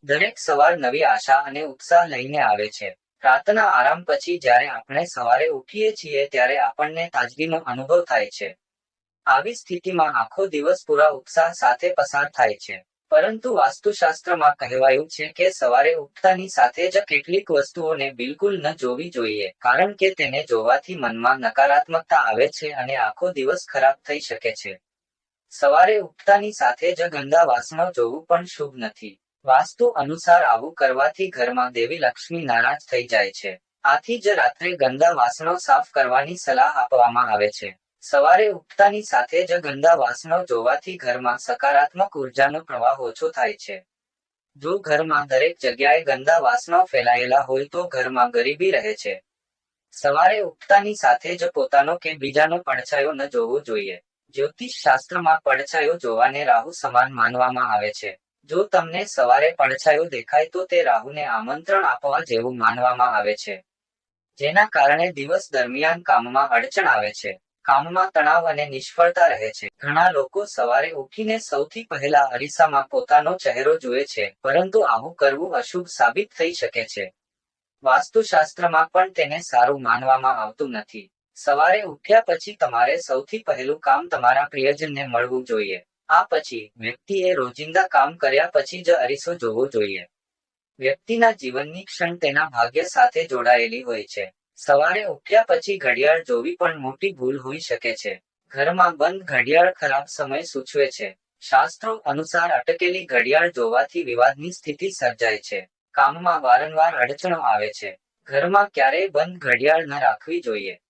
દરેક સવાર નવી આશા અને ઉત્સાહ લઈને આવે છે. રાતના આરામ પછી જ્યારે આપણે સવારે ઉઠીએ છીએ ત્યારે આપણને તાજગીનો અનુભવ થાય છે. આવી સ્થિતિમાં આખો દિવસ પૂરા ઉત્સાહ સાથે પસાર થાય છે. પરંતુ વાસ્તુશાસ્ત્રમાં કહેવાયું છે કે સવારે ઉઠતાની સાથે જ કેટલીક વસ્તુઓને બિલકુલ ન જોવી જોઈએ, કારણ કે તેને જોવાથી મનમાં નકારાત્મકતા આવે છે અને આખો દિવસ ખરાબ થઈ શકે છે. સવારે ઉઠતાની સાથે જ ગંદા વાસણો જોવું પણ શુભ નથી. વાસ્તુ અનુસાર આવું કરવાથી ઘરમાં દેવી લક્ષ્મી નારાજ થઈ જાય છે. આથી જ રાત્રે ગંદા વાસણો સાફ કરવાની સલાહ આપવામાં આવે છે. સવારે ઉઠતાની સાથે જ ગંદા વાસણો જોવાથી ઘરમાં સકારાત્મક ઉર્જાનો પ્રવાહ ઓછો થાય છે. જો ઘરમાં દરેક જગ્યાએ ગંદા વાસણો ફેલાયેલા હોય તો ઘરમાં ગરીબી રહે છે. સવારે ઉઠતાની સાથે જ પોતાનો કે બીજાનો પડછાયો ન જોવો જોઈએ. જ્યોતિષ શાસ્ત્રમાં પડછાયો જોવાને રાહુ સમાન માનવામાં આવે છે. જો તમને સવારે પડછાયો દેખાય તો તે રાહુને આમંત્રણ આપવા જેવું માનવામાં આવે છે, જેના કારણે દિવસ દરમિયાન કામમાં અડચણ આવે છે. કામમાં તણાવ અને નિષ્ફળતા રહે છે. ઘણા લોકો સવારે ઉઠીને સૌથી પહેલા અરીસામાં પોતાનો ચહેરો જુએ છે, પરંતુ આવું કરવું અશુભ સાબિત થઈ શકે છે. વાસ્તુશાસ્ત્રમાં પણ તેને સારું માનવામાં આવતું નથી. સવારે ઉઠ્યા પછી તમારે સૌથી પહેલું કામ તમારા પ્રિયજનને મળવું જોઈએ. આ પછી વ્યક્તિએ રોજિંદા કામ કર્યા પછી જ અરીસો જોવો જોઈએ. વ્યક્તિના જીવનની ક્ષણ તેના ભાગ્ય સાથે જોડાયેલી હોય છે. સવારે ઉઠ્યા પછી ઘડિયાળ જોવી પણ મોટી ભૂલ હોઈ શકે છે. ઘરમાં બંધ ઘડિયાળ ખરાબ સમય સૂચવે છે. શાસ્ત્રો અનુસાર અટકેલી ઘડિયાળ જોવાથી વિવાદની સ્થિતિ સર્જાય છે. કામમાં વારંવાર અડચણો આવે છે. ઘરમાં ક્યારેય બંધ ઘડિયાળ ન રાખવી જોઈએ.